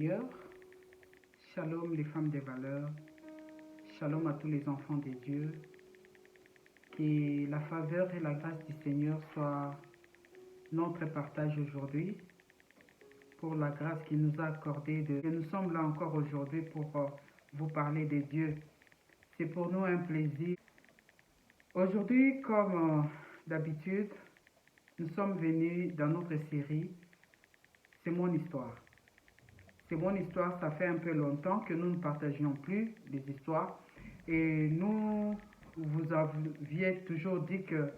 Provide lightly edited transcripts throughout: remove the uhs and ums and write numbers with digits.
Seigneur. Shalom les femmes des valeurs. Shalom à tous les enfants de Dieu. Que la faveur et la grâce du Seigneur soient notre partage aujourd'hui. Pour la grâce qu'il nous a accordée. Nous sommes là encore aujourd'hui pour vous parler de Dieu. C'est pour nous un plaisir. Aujourd'hui, comme d'habitude, nous sommes venus dans notre série « C'est mon histoire ». C'est mon histoire, ça fait un peu longtemps que nous ne partagions plus des histoires. Et vous aviez toujours dit que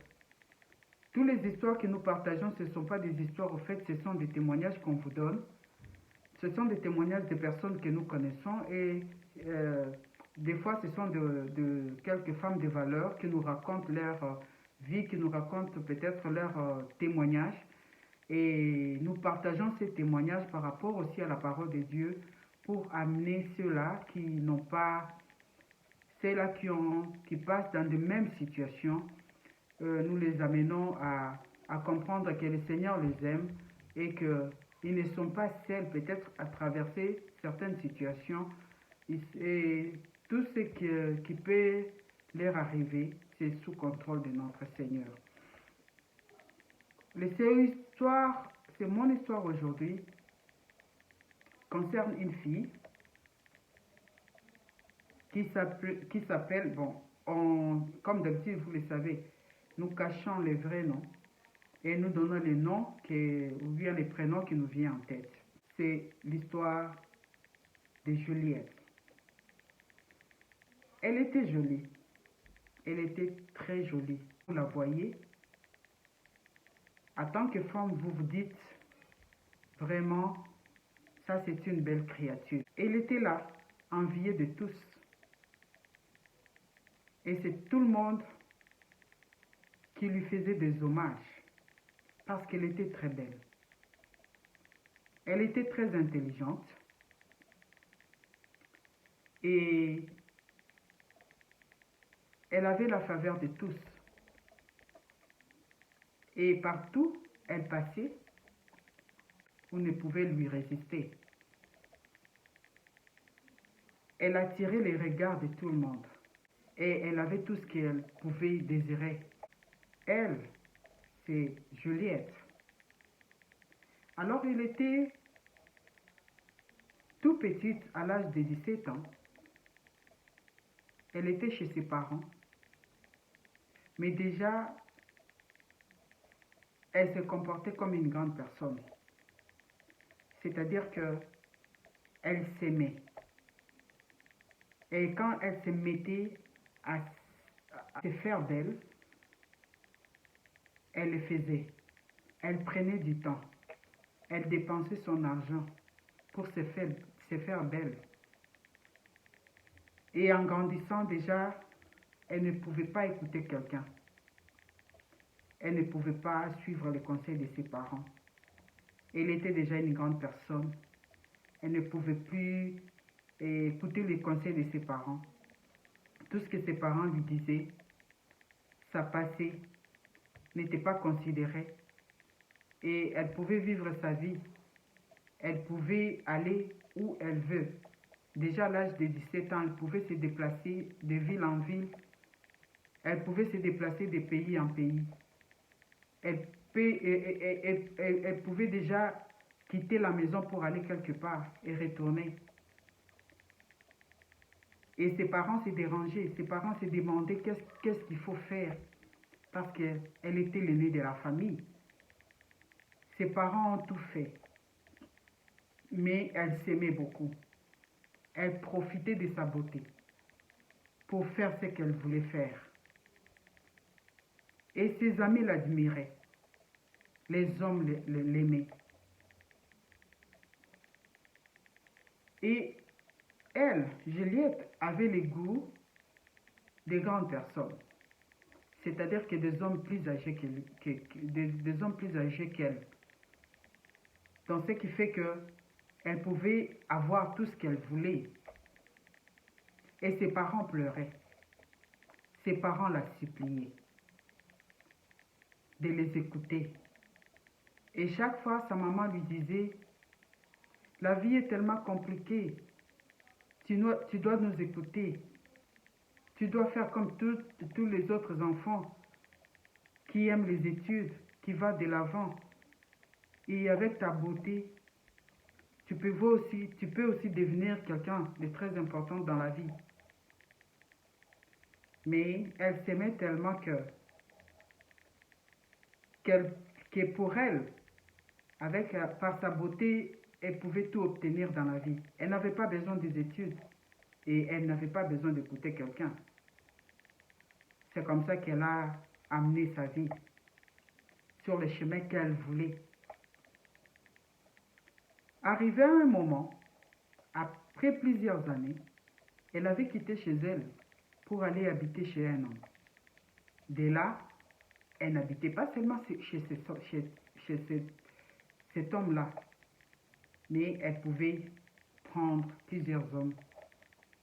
toutes les histoires que nous partageons, ce ne sont pas des histoires, au fait, ce sont des témoignages qu'on vous donne. Ce sont des témoignages de personnes que nous connaissons et des fois, ce sont de quelques femmes de valeur qui nous racontent leur vie, qui nous racontent peut-être leur témoignage. Et nous partageons ces témoignages par rapport aussi à la parole de Dieu pour amener ceux-là qui n'ont pas, ceux-là qui passent dans de mêmes situations. Nous les amenons à comprendre que le Seigneur les aime et qu'ils ne sont pas seuls peut-être à traverser certaines situations. Et tout ce qui peut leur arriver, c'est sous contrôle de notre Seigneur. C'est mon histoire aujourd'hui, concerne une fille qui s'appelle, comme d'habitude vous le savez, nous cachons les vrais noms et nous donnons les noms ou bien les prénoms qui nous viennent en tête. C'est l'histoire de Juliette. Elle était jolie, elle était très jolie. Vous la voyez. En tant que femme, vous vous dites, vraiment, ça c'est une belle créature. Elle était là, enviée de tous. Et c'est tout le monde qui lui faisait des hommages, parce qu'elle était très belle. Elle était très intelligente. Et elle avait la faveur de tous. Et partout, elle passait, on ne pouvait lui résister. Elle attirait les regards de tout le monde. Et elle avait tout ce qu'elle pouvait désirer. Elle, c'est Juliette. Alors, elle était tout petite à l'âge de 17 ans. Elle était chez ses parents. Mais déjà, elle se comportait comme une grande personne. C'est-à-dire qu'elle s'aimait. Et quand elle se mettait à se faire belle, elle le faisait. Elle prenait du temps. Elle dépensait son argent pour se faire belle. Et en grandissant déjà, elle ne pouvait pas écouter quelqu'un. Elle ne pouvait pas suivre les conseils de ses parents. Elle était déjà une grande personne. Elle ne pouvait plus écouter les conseils de ses parents. Tout ce que ses parents lui disaient, ça passait, n'était pas considéré. Et elle pouvait vivre sa vie. Elle pouvait aller où elle veut. Déjà à l'âge de 17 ans, elle pouvait se déplacer de ville en ville. Elle pouvait se déplacer de pays en pays. Elle pouvait déjà quitter la maison pour aller quelque part et retourner. Et ses parents se dérangeaient. Ses parents se demandaient qu'est-ce qu'il faut faire. Parce qu'elle était l'aînée de la famille. Ses parents ont tout fait. Mais elle s'aimait beaucoup. Elle profitait de sa beauté pour faire ce qu'elle voulait faire. Et ses amis l'admiraient. Les hommes l'aimaient. Et elle, Juliette, avait le goût des grandes personnes. C'est-à-dire que des hommes plus âgés des hommes plus âgés qu'elle. Donc ce qui fait qu'elle pouvait avoir tout ce qu'elle voulait. Et ses parents pleuraient. Ses parents la suppliaient de les écouter. Et chaque fois, sa maman lui disait, La vie est tellement compliquée. Tu dois nous écouter. Tu dois faire comme tous les autres enfants qui aiment les études, qui vont de l'avant. Et avec ta beauté, tu peux aussi devenir quelqu'un de très important dans la vie. Mais elle s'aimait tellement que pour elle, par sa beauté, elle pouvait tout obtenir dans la vie. Elle n'avait pas besoin des études et elle n'avait pas besoin d'écouter quelqu'un. C'est comme ça qu'elle a amené sa vie sur le chemin qu'elle voulait. Arrivé à un moment, après plusieurs années, elle avait quitté chez elle pour aller habiter chez un homme. De là, elle n'habitait pas seulement chez cet homme-là, mais elle pouvait prendre plusieurs hommes,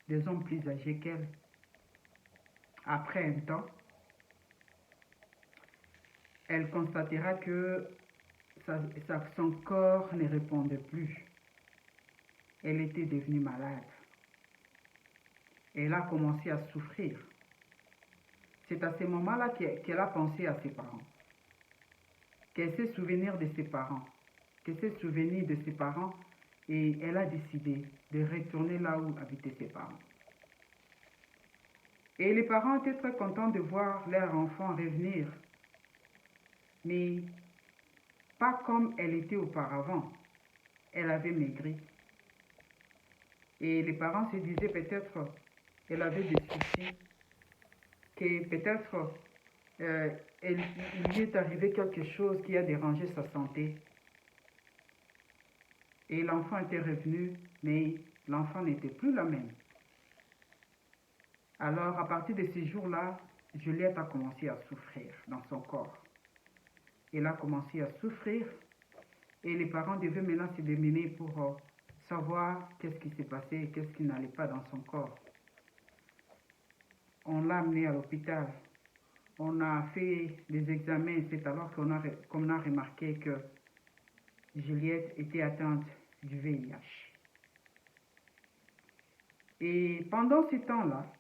des hommes plus âgés qu'elle. Après un temps, elle constatera que son corps ne répondait plus. Elle était devenue malade. Elle a commencé à souffrir. C'est à ce moment-là qu'elle a pensé à ses parents, qu'elle s'est souvenir de ses parents, et elle a décidé de retourner là où habitaient ses parents. Et les parents étaient très contents de voir leur enfant revenir, mais pas comme elle était auparavant. Elle avait maigri. Et les parents se disaient peut-être qu'elle avait des soucis, que peut-être il lui est arrivé quelque chose qui a dérangé sa santé. Et l'enfant était revenu, mais l'enfant n'était plus la même. Alors, à partir de ce jour-là, Juliette a commencé à souffrir dans son corps. Elle a commencé à souffrir et les parents devaient maintenant se démener pour savoir qu'est-ce qui s'est passé, qu'est-ce qui n'allait pas dans son corps. On l'a amenée à l'hôpital. On a fait des examens, c'est alors qu'on a remarqué que Juliette était atteinte du VIH. Et pendant ce temps-là,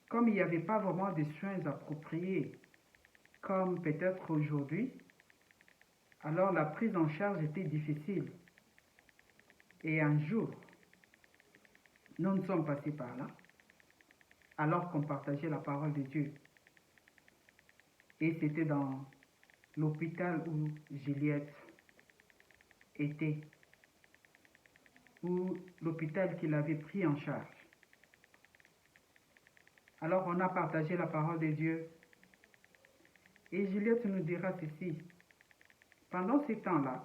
comme il n'y avait pas vraiment de soins appropriés, comme peut-être aujourd'hui, alors la prise en charge était difficile. Et un jour, nous sommes passés par là, alors qu'on partageait la parole de Dieu. Et c'était dans l'hôpital où Juliette était, ou l'hôpital qu'il avait pris en charge. Alors on a partagé la parole de Dieu. Et Juliette nous dira ceci. Pendant ce temps-là,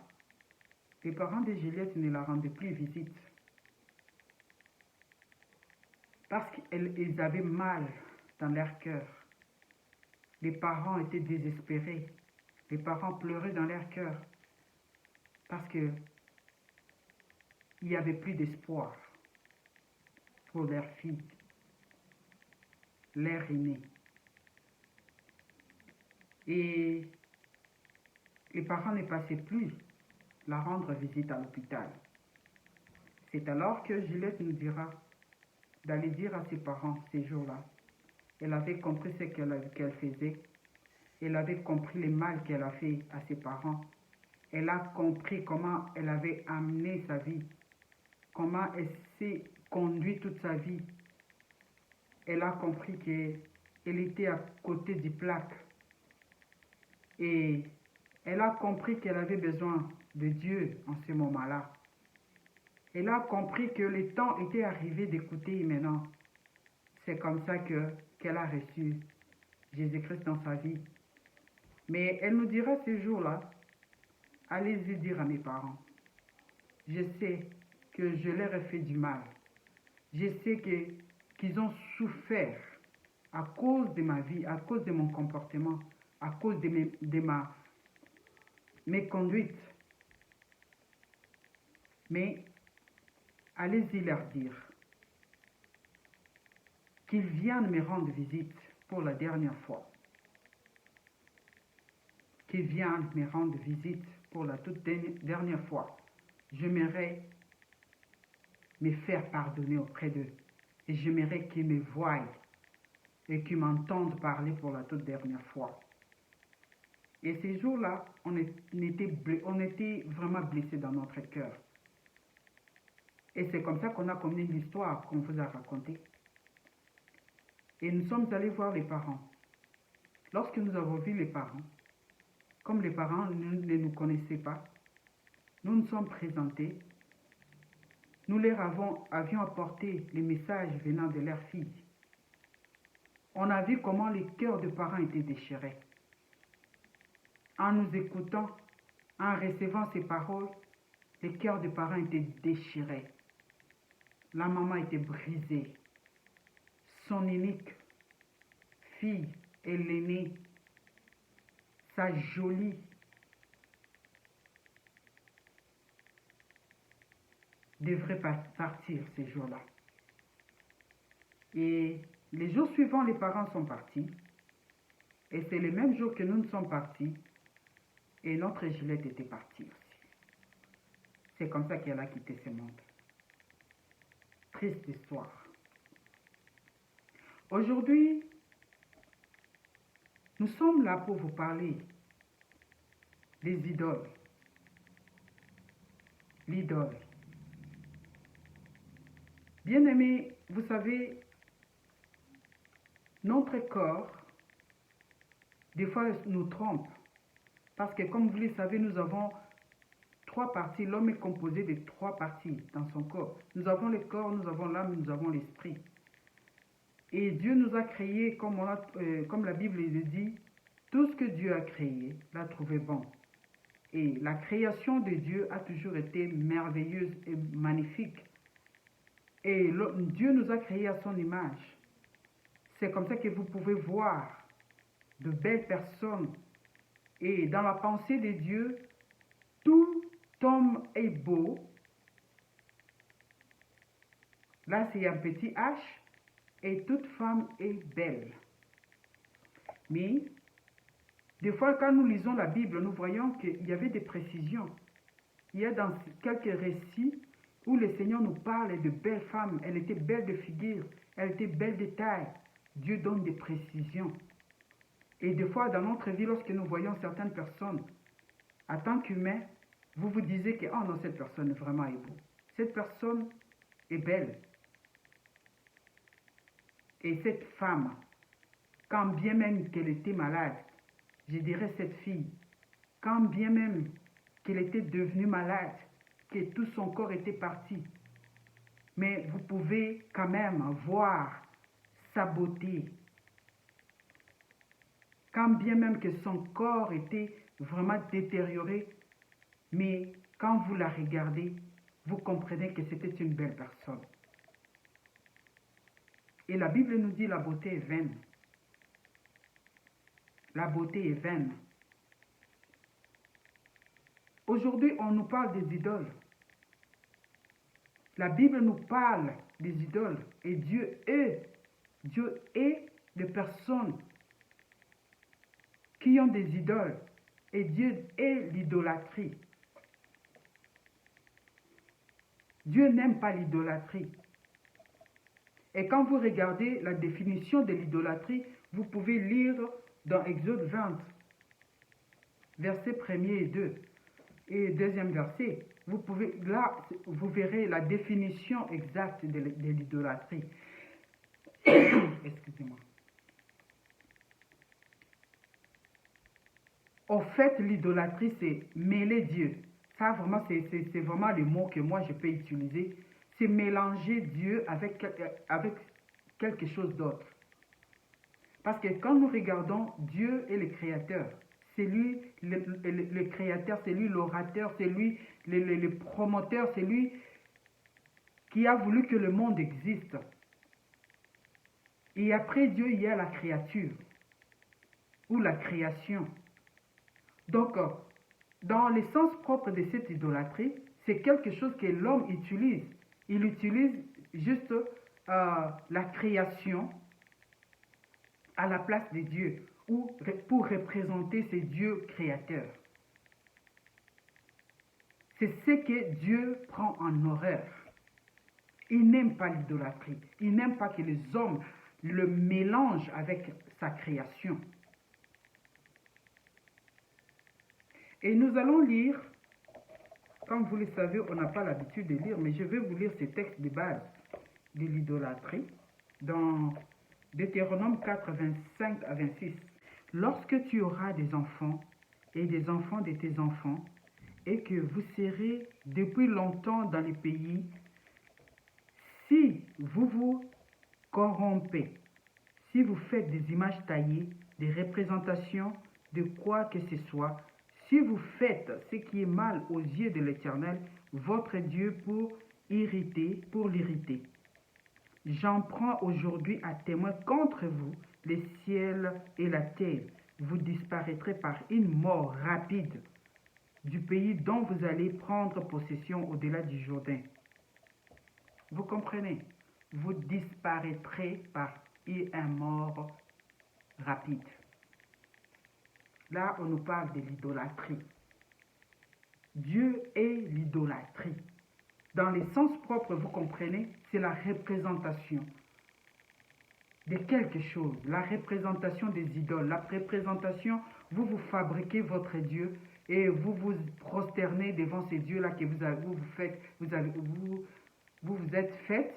les parents de Juliette ne la rendaient plus visite. Parce qu'ils avaient mal dans leur cœur. Les parents étaient désespérés. Les parents pleuraient dans leur cœur. Parce qu'il n'y avait plus d'espoir pour leur fille, leur aînée. Et les parents ne passaient plus la rendre visite à l'hôpital. C'est alors que Juliette nous dira d'aller dire à ses parents ces jours-là. Elle avait compris ce qu'elle faisait. Elle avait compris le mal qu'elle a fait à ses parents. Elle a compris comment elle avait amené sa vie, comment elle s'est conduite toute sa vie. Elle a compris qu'elle était à côté du plaque. Et elle a compris qu'elle avait besoin de Dieu en ce moment-là. Elle a compris que le temps était arrivé d'écouter maintenant. C'est comme ça qu'elle a reçu Jésus-Christ dans sa vie. Mais elle nous dira ce jour-là, allez-y dire à mes parents, je sais que je leur ai fait du mal. Je sais qu'ils ont souffert à cause de ma vie, à cause de mon comportement, à cause de mes conduites. Mais allez-y leur dire qu'ils viennent me rendre visite pour la dernière fois. Qu'ils viennent me rendre visite pour la toute dernière fois. J'aimerais me faire pardonner auprès d'eux. Et j'aimerais qu'ils me voient et qu'ils m'entendent parler pour la toute dernière fois. Et ces jours-là, on était vraiment blessés dans notre cœur. Et c'est comme ça qu'on a connu l'histoire qu'on vous a racontée. Et nous sommes allés voir les parents. Lorsque nous avons vu les parents, comme les parents ne nous connaissaient pas, nous nous sommes présentés. Nous leur avions apporté les messages venant de leur fille. On a vu comment les cœurs des parents étaient déchirés. En nous écoutant, en recevant ces paroles, les cœurs des parents étaient déchirés. La maman était brisée. Son unique fille et l'aînée, sa jolie, devrait partir ces jours-là. Et les jours suivants, les parents sont partis. Et c'est le même jour que nous sommes partis. Et notre Gillette était partie aussi. C'est comme ça qu'elle a quitté ce monde. Triste histoire. Aujourd'hui, nous sommes là pour vous parler des idoles. L'idole. Bien-aimés, vous savez, notre corps, des fois, nous trompe. Parce que comme vous le savez, nous avons 3 parties. L'homme est composé de 3 parties dans son corps. Nous avons le corps, nous avons l'âme, nous avons l'esprit. Et Dieu nous a créés, comme la Bible le dit, tout ce que Dieu a créé, l'a trouvé bon. Et la création de Dieu a toujours été merveilleuse et magnifique. Et Dieu nous a créés à son image. C'est comme ça que vous pouvez voir de belles personnes. Et dans la pensée de Dieu, tout homme est beau. Là, c'est un petit H. Et toute femme est belle. Mais, des fois, quand nous lisons la Bible, nous voyons qu'il y avait des précisions. Il y a dans quelques récits où le Seigneur nous parle de belles femmes. Elle était belle de figure, elle était belle de taille. Dieu donne des précisions. Et des fois, dans notre vie, lorsque nous voyons certaines personnes, en tant qu'humain, vous vous disiez que, oh non, cette personne vraiment est beau. Cette personne est belle. Et cette femme, quand bien même qu'elle était malade, je dirais cette fille, quand bien même qu'elle était devenue malade, que tout son corps était parti, mais vous pouvez quand même voir sa beauté. Quand bien même que son corps était vraiment détérioré, mais quand vous la regardez, vous comprenez que c'était une belle personne. Et la Bible nous dit la beauté est vaine. La beauté est vaine. Aujourd'hui, on nous parle des idoles. La Bible nous parle des idoles. Et Dieu est des personnes qui ont des idoles. Et Dieu est l'idolâtrie. Dieu n'aime pas l'idolâtrie. Et quand vous regardez la définition de l'idolâtrie, vous pouvez lire dans Exode 20, versets 1er et 2, et deuxième verset. Là, vous verrez la définition exacte de l'idolâtrie. Excusez-moi. En fait, l'idolâtrie, c'est mêler Dieu. Ça, vraiment, c'est vraiment le mot que moi, je peux utiliser. C'est mélanger Dieu avec quelque chose d'autre. Parce que quand nous regardons Dieu est le créateur, c'est lui le créateur, c'est lui l'orateur, c'est lui le promoteur, c'est lui qui a voulu que le monde existe. Et après Dieu, il y a la créature ou la création. Donc, dans le sens propre de cette idolâtrie, c'est quelque chose que l'homme utilise. Il utilise juste la création à la place de Dieu ou pour représenter ces dieux créateurs. C'est ce que Dieu prend en horreur. Il n'aime pas l'idolâtrie. Il n'aime pas que les hommes le mélangent avec sa création. Et nous allons lire, comme vous le savez, on n'a pas l'habitude de lire, mais je vais vous lire ces textes de base de l'idolâtrie dans Deutéronome 4, 25 à 26. Lorsque tu auras des enfants et des enfants de tes enfants, et que vous serez depuis longtemps dans les pays, si vous vous corrompez, si vous faites des images taillées, des représentations de quoi que ce soit, si vous faites ce qui est mal aux yeux de l'Éternel, votre Dieu, pour l'irriter. J'en prends aujourd'hui à témoin contre vous, les ciels et la terre. Vous disparaîtrez par une mort rapide du pays dont vous allez prendre possession au-delà du Jourdain. Vous comprenez? Vous disparaîtrez par une mort rapide. Là, on nous parle de l'idolâtrie. Dieu est l'idolâtrie. Dans le sens propre, vous comprenez, c'est la représentation de quelque chose, la représentation des idoles, la représentation, vous fabriquez votre Dieu et vous vous prosternez devant ces dieux-là que vous êtes fait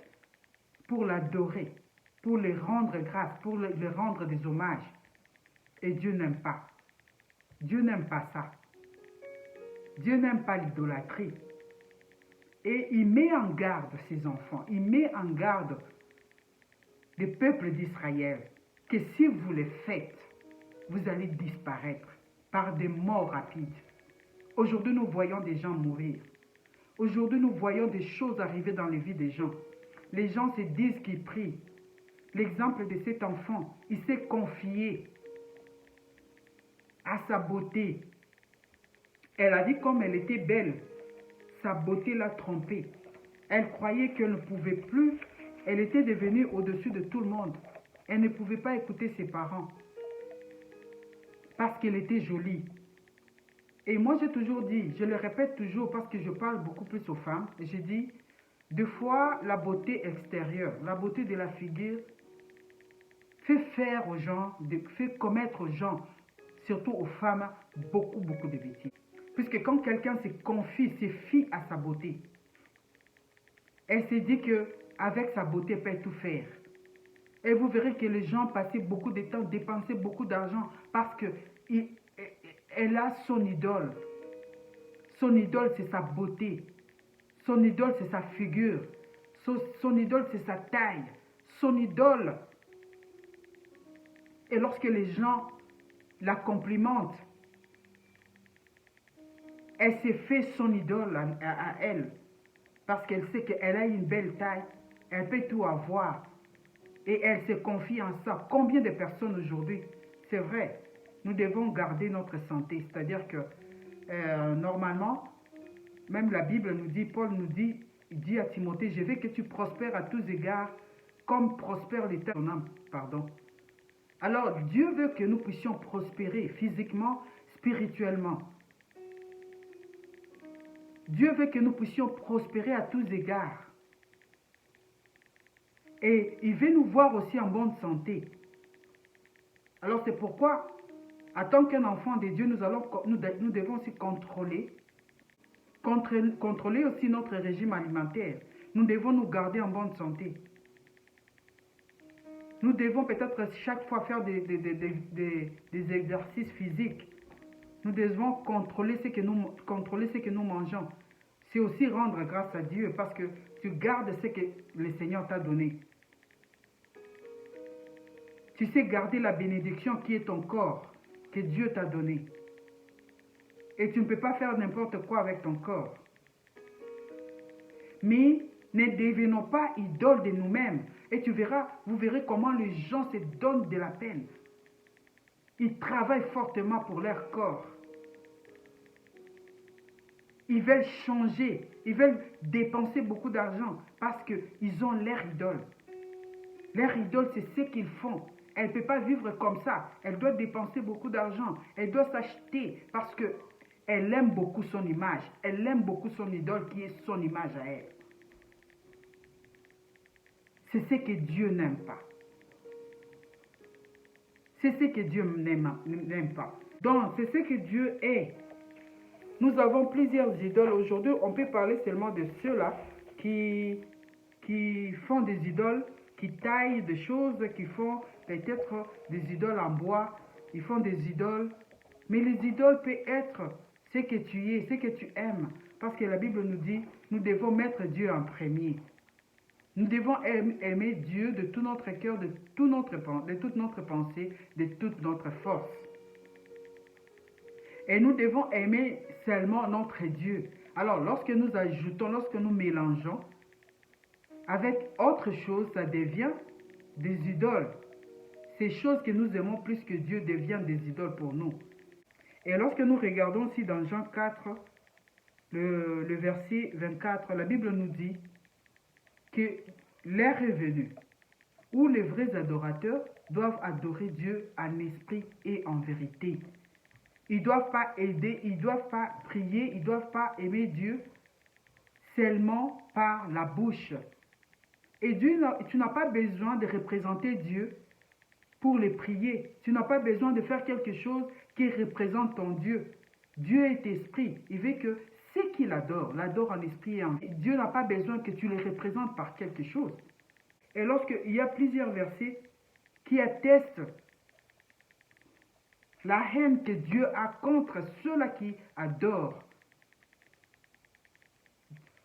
pour l'adorer, pour les rendre grâce, pour les rendre des hommages. Et Dieu n'aime pas. Dieu n'aime pas ça. Dieu n'aime pas l'idolâtrie. Et il met en garde ses enfants, il met en garde le peuple d'Israël que si vous le faites, vous allez disparaître par des morts rapides. Aujourd'hui, nous voyons des gens mourir. Aujourd'hui, nous voyons des choses arriver dans les vies des gens. Les gens se disent qu'ils prient. L'exemple de cet enfant, il s'est confié à sa beauté. Elle a dit comme elle était belle, sa beauté l'a trompée. Elle croyait qu'elle ne pouvait plus, elle était devenue au-dessus de tout le monde. Elle ne pouvait pas écouter ses parents parce qu'elle était jolie. Et moi, j'ai toujours dit, je le répète toujours parce que je parle beaucoup plus aux femmes, j'ai dit, des fois, la beauté extérieure, la beauté de la figure, fait faire aux gens, fait commettre aux gens, surtout aux femmes, beaucoup de bêtises. Puisque quand quelqu'un se fie à sa beauté, elle se dit qu'avec sa beauté, elle peut tout faire. Et vous verrez que les gens passaient beaucoup de temps, dépensaient beaucoup d'argent parce qu'elle a son idole. Son idole, c'est sa beauté. Son idole, c'est sa figure. Son idole, c'est sa taille. Son idole. Et lorsque les gens la complimentent, elle s'est fait son idole à elle. Parce qu'elle sait qu'elle a une belle taille. Elle peut tout avoir. Et elle se confie en ça. Combien de personnes aujourd'hui, c'est vrai, nous devons garder notre santé. C'est-à-dire que normalement, même la Bible nous dit, Paul nous dit, il dit à Timothée, je veux que tu prospères à tous égards, comme prospère l'état de ton âme. Pardon. Alors, Dieu veut que nous puissions prospérer physiquement, spirituellement. Dieu veut que nous puissions prospérer à tous égards. Et il veut nous voir aussi en bonne santé. Alors c'est pourquoi, en tant qu'un enfant de Dieu, nous devons aussi contrôler aussi notre régime alimentaire. Nous devons nous garder en bonne santé. Nous devons peut-être chaque fois faire des exercices physiques. Nous devons contrôler ce que nous mangeons. C'est aussi rendre grâce à Dieu parce que tu gardes ce que le Seigneur t'a donné. Tu sais garder la bénédiction qui est ton corps, que Dieu t'a donné. Et tu ne peux pas faire n'importe quoi avec ton corps. Mais ne devenons pas idoles de nous-mêmes. Et vous verrez comment les gens se donnent de la peine. Ils travaillent fortement pour leur corps. Ils veulent changer, ils veulent dépenser beaucoup d'argent parce qu'ils ont leur idole. Leur idole, c'est ce qu'ils font. Elle ne peut pas vivre comme ça. Elle doit dépenser beaucoup d'argent. Elle doit s'acheter parce qu'elle aime beaucoup son image. Elle aime beaucoup son idole qui est son image à elle. c'est ce que Dieu n'aime pas. C'est ce que Dieu n'aime pas. Donc, c'est ce que Dieu est. Nous avons plusieurs idoles. Aujourd'hui, on peut parler seulement de ceux-là qui font des idoles, qui taillent des choses, qui font peut-être des idoles en bois. Ils font des idoles. Mais les idoles peuvent être ce que tu es, ce que tu aimes. Parce que la Bible nous dit, nous devons mettre Dieu en premier. Nous devons aimer Dieu de tout notre cœur, de toute notre pensée, de toute notre force. Et nous devons aimer seulement notre Dieu. Alors, lorsque nous ajoutons, lorsque nous mélangeons avec autre chose, ça devient des idoles. Ces choses que nous aimons plus que Dieu deviennent des idoles pour nous. Et lorsque nous regardons aussi dans Jean 4, le verset 24, la Bible nous dit que l'heure est venue où les vrais adorateurs doivent adorer Dieu en esprit et en vérité. Ils ne doivent pas aider, ils ne doivent pas prier, ils ne doivent pas aimer Dieu seulement par la bouche. Et Dieu, tu n'as pas besoin de représenter Dieu pour le prier. Tu n'as pas besoin de faire quelque chose qui représente ton Dieu. Dieu est esprit. Il veut que ceux qui l'adorent en esprit et en vérité. Dieu n'a pas besoin que tu le représentes par quelque chose. Et lorsqu'il y a plusieurs versets qui attestent la haine que Dieu a contre ceux-là qui adorent,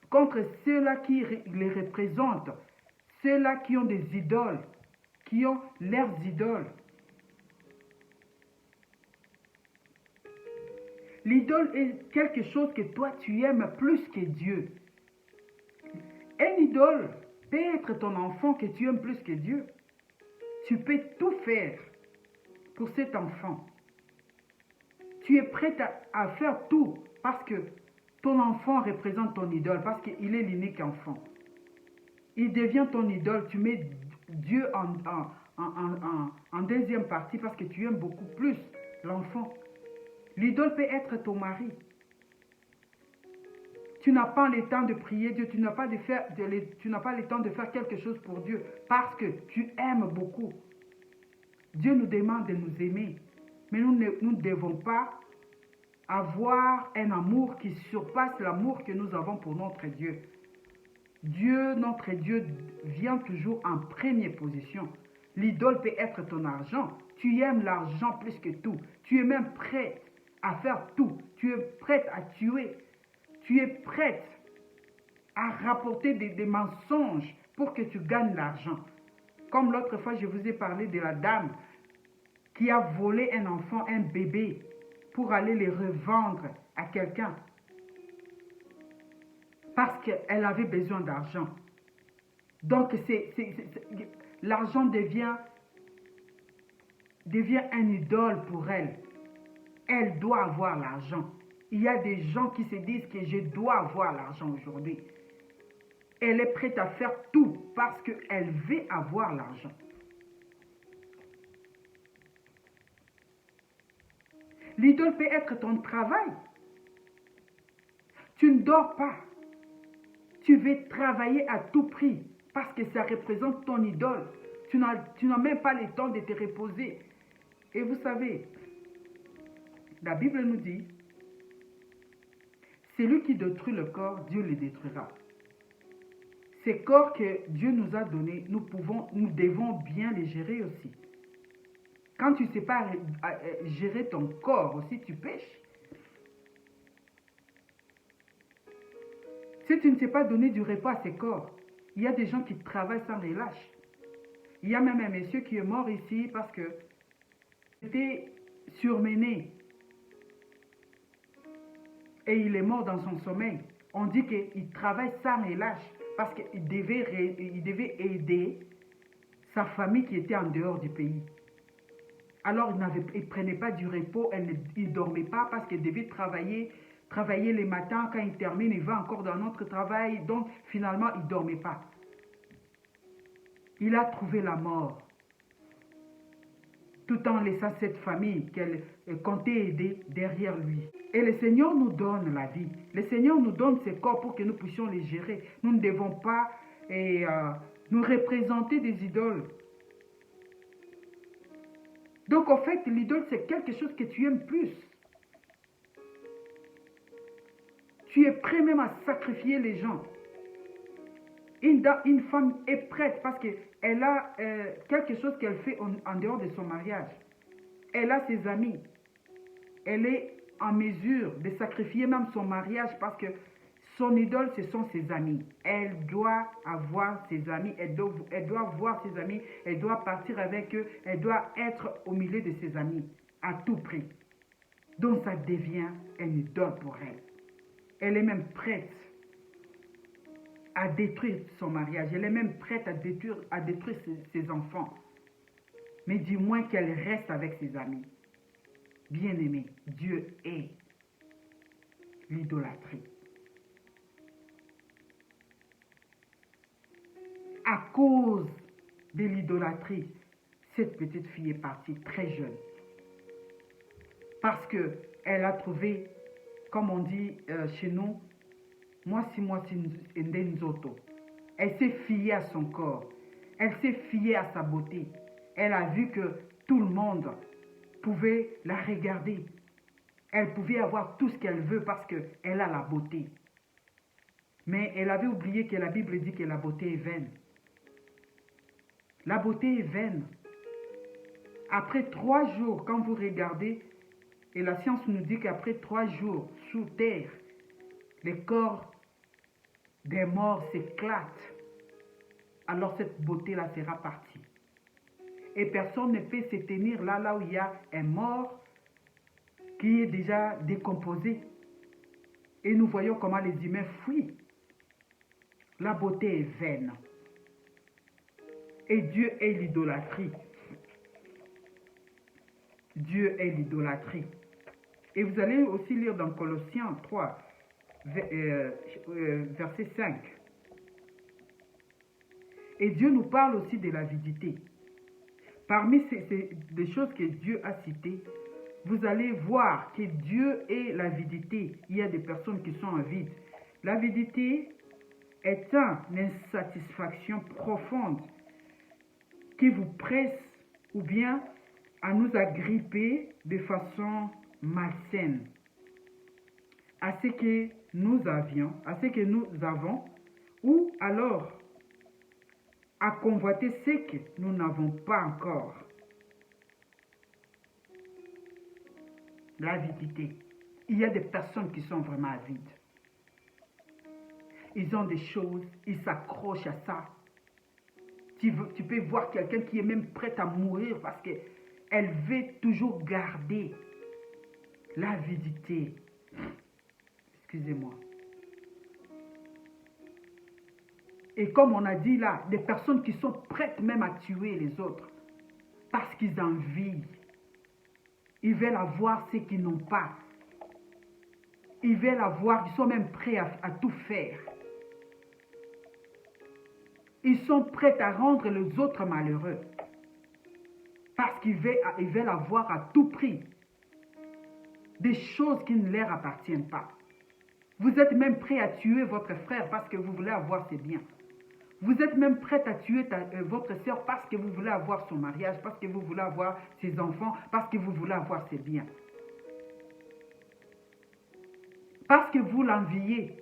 contre ceux-là qui les représentent, ceux-là qui ont des idoles, qui ont leurs idoles. L'idole est quelque chose que toi tu aimes plus que Dieu. Un idole peut être ton enfant que tu aimes plus que Dieu. Tu peux tout faire pour cet enfant. Tu es prêt à faire tout parce que ton enfant représente ton idole, parce qu'il est l'unique enfant. Il devient ton idole. Tu mets Dieu en deuxième partie parce que tu aimes beaucoup plus l'enfant. L'idole peut être ton mari. Tu n'as pas le temps de prier Dieu, tu n'as pas le temps de faire quelque chose pour Dieu parce que tu aimes beaucoup. Dieu nous demande de nous aimer, mais nous ne devons pas avoir un amour qui surpasse l'amour que nous avons pour notre Dieu. Dieu, notre Dieu, vient toujours en première position. L'idole peut être ton argent. Tu aimes l'argent plus que tout. Tu es même prêt à faire tout. Tu es prête à tuer. Tu es prête à rapporter des mensonges pour que tu gagnes l'argent. Comme l'autre fois, je vous ai parlé de la dame qui a volé un enfant, un bébé, pour aller les revendre à quelqu'un. Parce qu'elle avait besoin d'argent. Donc, l'argent devient un idole pour elle. Elle doit avoir l'argent. Il y a des gens qui se disent que je dois avoir l'argent aujourd'hui. Elle est prête à faire tout parce qu'elle veut avoir l'argent. L'idole peut être ton travail. Tu ne dors pas. Tu veux travailler à tout prix parce que ça représente ton idole. Tu n'as même pas le temps de te reposer. Et vous savez, la Bible nous dit, celui qui détruit le corps, Dieu le détruira. Ces corps que Dieu nous a donnés, nous devons bien les gérer aussi. Quand tu ne sais pas gérer ton corps aussi, tu pêches. Si tu ne sais pas donner du repos à ces corps, il y a des gens qui travaillent sans relâche. Il y a même un monsieur qui est mort ici parce que il était surmené. Et il est mort dans son sommeil. On dit qu'il travaille sans relâche parce qu'il devait aider sa famille qui était en dehors du pays. Alors il ne prenait pas du repos, il ne dormait pas parce qu'il devait travailler les matins. Quand il termine, il va encore dans notre travail. Donc finalement, il ne dormait pas. Il a trouvé la mort. Tout en laissant cette famille qu'elle comptait aider derrière lui. Et le Seigneur nous donne la vie. Le Seigneur nous donne ses corps pour que nous puissions les gérer. Nous ne devons pas nous représenter des idoles. Donc en fait, l'idole, c'est quelque chose que tu aimes plus. Tu es prêt même à sacrifier les gens. Une femme est prête parce qu'elle a quelque chose qu'elle fait en dehors de son mariage. Elle a ses amis. Elle est en mesure de sacrifier même son mariage parce que son idole, ce sont ses amis. Elle doit avoir ses amis, elle doit voir ses amis, elle doit partir avec eux, elle doit être au milieu de ses amis à tout prix. Donc ça devient une idole pour elle. Elle est même prête à détruire son mariage. Elle est même prête à détruire ses enfants. Mais du moins qu'elle reste avec ses amis. Bien-aimé, Dieu est l'idolâtrie. À cause de l'idolâtrie, cette petite fille est partie très jeune. Parce qu'elle a trouvé, comme on dit chez nous, moi si Ndenzoto. Elle s'est fiée à son corps. Elle s'est fiée à sa beauté. Elle a vu que tout le monde pouvait la regarder. Elle pouvait avoir tout ce qu'elle veut parce qu'elle a la beauté. Mais elle avait oublié que la Bible dit que la beauté est vaine. La beauté est vaine. Après 3 jours, quand vous regardez, et la science nous dit qu'après 3 jours, sous terre, les corps des morts s'éclatent. Alors cette beauté-là sera partie. Et personne ne peut se tenir là où il y a un mort qui est déjà décomposé. Et nous voyons comment les humains fuient. La beauté est vaine. Et Dieu est l'idolâtrie. Dieu est l'idolâtrie. Et vous allez aussi lire dans Colossiens 3, verset 5. Et Dieu nous parle aussi de l'avidité. Parmi les choses que Dieu a citées, vous allez voir que Dieu est l'avidité. Il y a des personnes qui sont avides. L'avidité est une insatisfaction profonde qui vous presse ou bien à nous agripper de façon malsaine à ce que nous avons, ou alors à convoiter ce que nous n'avons pas encore. L'avidité. Il y a des personnes qui sont vraiment avides. Ils ont des choses, ils s'accrochent à ça. Tu peux voir quelqu'un qui est même prêt à mourir parce qu'elle veut toujours garder l'avidité. Excusez-moi. Et comme on a dit là, des personnes qui sont prêtes même à tuer les autres parce qu'ils envient. Ils veulent avoir ce qu'ils n'ont pas. Ils veulent avoir, ils sont même prêts à tout faire. Ils sont prêts à rendre les autres malheureux. Parce qu'ils veulent avoir à tout prix des choses qui ne leur appartiennent pas. Vous êtes même prêt à tuer votre frère parce que vous voulez avoir ses biens. Vous êtes même prêt à tuer votre soeur parce que vous voulez avoir son mariage, parce que vous voulez avoir ses enfants, parce que vous voulez avoir ses biens. Parce que vous l'enviez.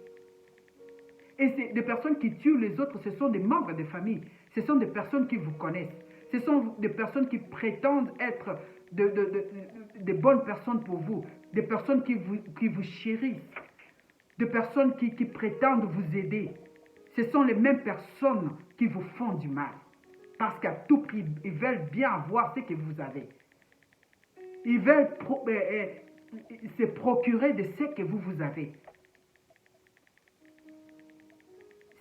Et c'est des personnes qui tuent les autres, ce sont des membres de famille. Ce sont des personnes qui vous connaissent. Ce sont des personnes qui prétendent être de bonnes personnes pour vous. Des personnes qui vous chérissent. Des personnes qui prétendent vous aider. Ce sont les mêmes personnes qui vous font du mal. Parce qu'à tout prix, ils veulent bien avoir ce que vous avez. Ils veulent se procurer de ce que vous avez.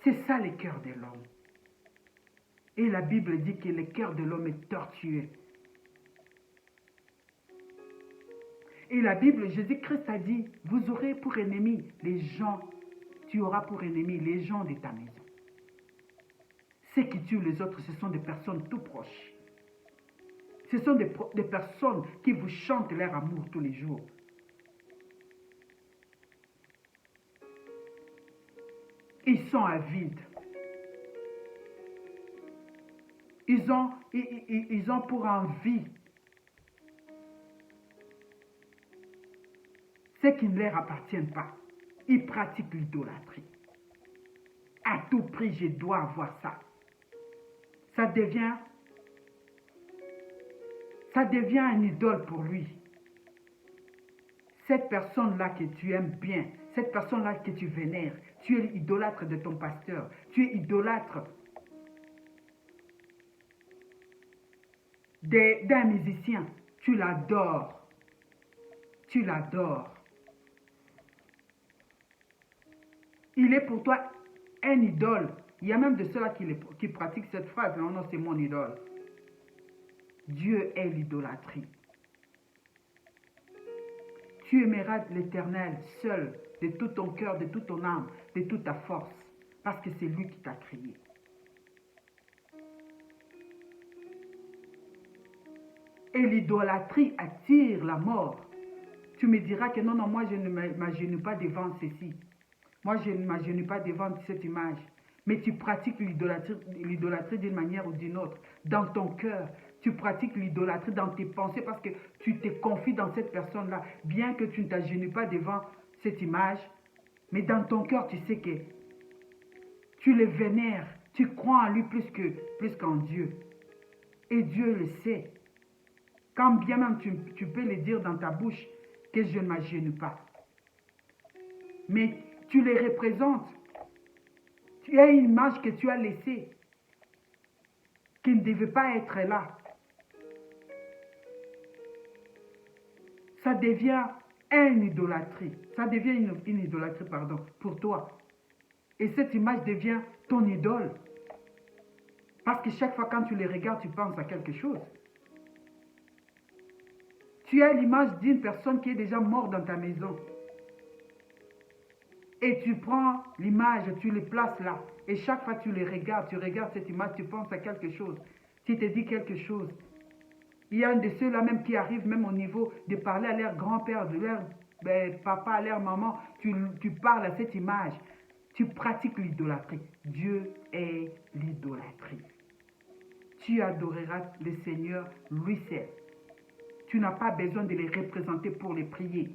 C'est ça le cœur de l'homme. Et la Bible dit que le cœur de l'homme est tortueux. Et la Bible, Jésus-Christ a dit, vous aurez pour ennemis les gens, tu auras pour ennemis les gens de ta maison. Ceux qui tuent les autres, ce sont des personnes tout proches. Ce sont des personnes qui vous chantent leur amour tous les jours. Ils sont avides. ils ont pour envie ce qui ne leur appartient pas. Ils pratiquent l'idolâtrie. À tout prix, je dois avoir ça. Ça devient une idole pour lui. Cette personne-là que tu aimes bien, cette personne-là que tu vénères, tu es idolâtre de ton pasteur, tu es idolâtre d'un musicien, tu l'adores. Tu l'adores. Il est pour toi un idole. Il y a même de ceux-là qui pratiquent cette phrase. Non, non, c'est mon idole. Dieu est l'idolâtrie. Tu aimeras l'Éternel seul, de tout ton cœur, de toute ton âme, de toute ta force, parce que c'est lui qui t'a créé. Et l'idolâtrie attire la mort. Tu me diras que non, non, moi je ne m'agenouille pas devant ceci. Moi je ne m'agenouille pas devant cette image. Mais tu pratiques l'idolâtrie d'une manière ou d'une autre. Dans ton cœur, tu pratiques l'idolâtrie dans tes pensées parce que tu te confies dans cette personne-là. Bien que tu ne t'agenouilles pas devant cette image, mais dans ton cœur, tu sais que tu le vénères. Tu crois en lui plus qu'en Dieu. Et Dieu le sait. Quand bien même tu peux le dire dans ta bouche que je ne m'agenouille pas. Mais tu les représentes. Tu as une image que tu as laissée, qui ne devait pas être là. Ça devient une idolâtrie. Ça devient une idolâtrie, pardon, pour toi. Et cette image devient ton idole. Parce que chaque fois quand tu les regardes, tu penses à quelque chose. Tu as l'image d'une personne qui est déjà morte dans ta maison. Et tu prends l'image, tu les places là. Et chaque fois que tu regardes cette image, tu penses à quelque chose. Tu te dis quelque chose. Il y a un de ceux-là même qui arrive même au niveau de parler à leur grand-père, de leur papa, à leur maman. Tu parles à cette image. Tu pratiques l'idolâtrie. Dieu est l'idolâtrie. Tu adoreras le Seigneur lui seul. Tu n'as pas besoin de les représenter pour les prier.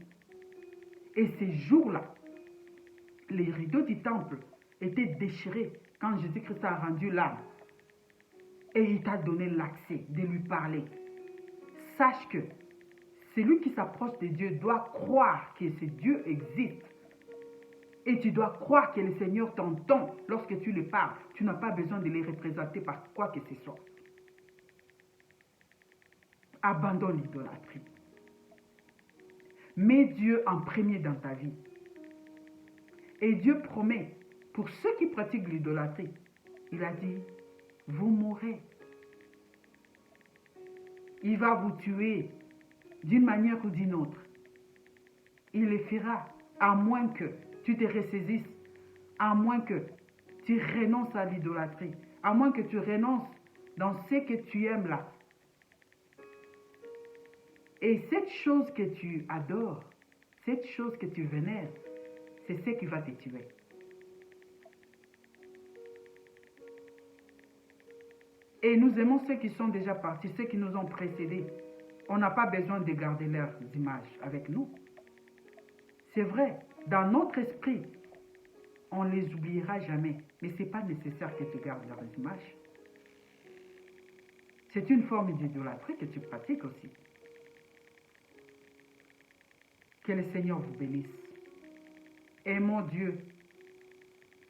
Et ces jours-là, les rideaux du temple étaient déchirés quand Jésus-Christ a rendu l'âme. Et il t'a donné l'accès de lui parler. Sache que celui qui s'approche de Dieu doit croire que ce Dieu existe. Et tu dois croire que le Seigneur t'entend lorsque tu lui parles. Tu n'as pas besoin de les représenter par quoi que ce soit. Abandonne l'idolâtrie. Mets Dieu en premier dans ta vie. Et Dieu promet, pour ceux qui pratiquent l'idolâtrie, il a dit, vous mourrez. Il va vous tuer d'une manière ou d'une autre. Il le fera, à moins que tu te ressaisisses, à moins que tu renonces à l'idolâtrie, à moins que tu renonces dans ce que tu aimes là. Et cette chose que tu adores, cette chose que tu vénères, c'est ce qui va te tuer. Et nous aimons ceux qui sont déjà partis, ceux qui nous ont précédés. On n'a pas besoin de garder leurs images avec nous. C'est vrai, dans notre esprit, on ne les oubliera jamais. Mais ce n'est pas nécessaire que tu gardes leurs images. C'est une forme d'idolâtrie que tu pratiques aussi. Que le Seigneur vous bénisse. Aimons Dieu.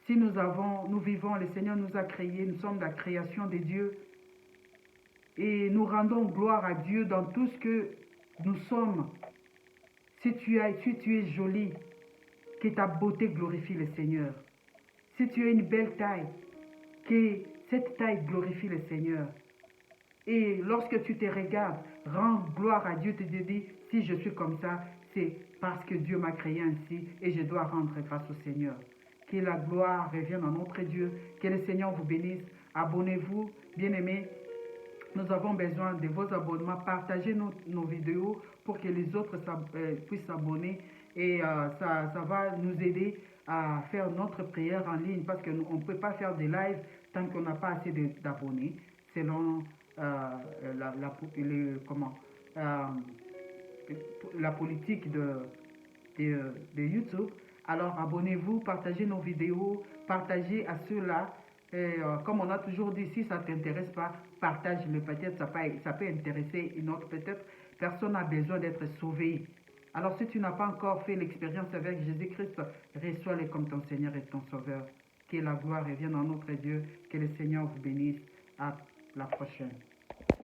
Si nous vivons, le Seigneur nous a créés, nous sommes la création de Dieu. Et nous rendons gloire à Dieu dans tout ce que nous sommes. Si tu es jolie, que ta beauté glorifie le Seigneur. Si tu as une belle taille, que cette taille glorifie le Seigneur. Et lorsque tu te regardes, rends gloire à Dieu, te dis, si je suis comme ça, c'est parce que Dieu m'a créé ainsi et je dois rendre grâce au Seigneur. Que la gloire revienne à notre Dieu, que le Seigneur vous bénisse. Abonnez-vous, bien-aimés. Nous avons besoin de vos abonnements. Partagez nos vidéos pour que les autres puissent s'abonner. Et ça va nous aider à faire notre prière en ligne parce qu'on ne peut pas faire des lives tant qu'on n'a pas assez d'abonnés. selon comment, euh, la politique de YouTube. Alors abonnez-vous, partagez nos vidéos, partagez à ceux-là. Et comme on a toujours dit, si ça ne t'intéresse pas, partage-le. Peut-être ça peut intéresser une autre. Peut-être personne n'a besoin d'être sauvé. Alors si tu n'as pas encore fait l'expérience avec Jésus-Christ, reçois-le comme ton Seigneur et ton Sauveur. Que la gloire revienne en notre Dieu. Que le Seigneur vous bénisse. À la prochaine.